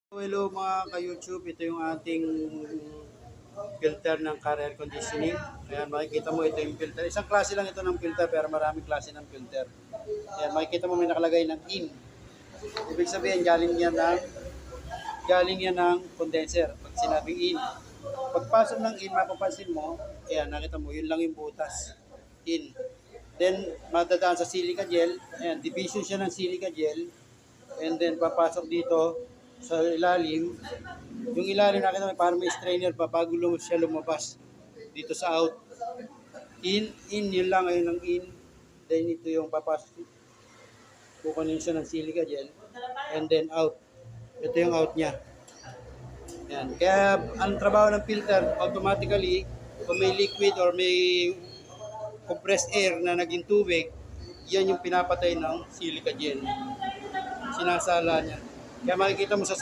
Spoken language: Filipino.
Hello mga ka-YouTube, ito yung ating filter ng car air conditioning. Ayan, makikita mo ito yung filter. Isang klase lang ito ng filter pero maraming klase ng filter. Ayan, makikita mo may nakalagay ng in. Ibig sabihin, galing yan ng condenser. Pag sinabing in, pagpasok ng in, mapapansin mo, ayan, nakita mo, yun lang yung butas. In. Then, madadaan sa silica gel. Ayan, division siya ng silica gel. And then, papasok dito sa ilalim. Yung ilalim nakita mo, parang may strainer pa bago siya lumabas dito sa out. In, yun lang, ayun ang in. Then, ito yung papasok. Kukunin siya ng silica gel. And then, out. Ito yung out niya. Yan. Kaya, ang trabaho ng filter, automatically, kung may liquid or may compressed air na naging tubig, yan yung pinapatay ng silica gel. Sinasala niya. Kaya makikita mo sa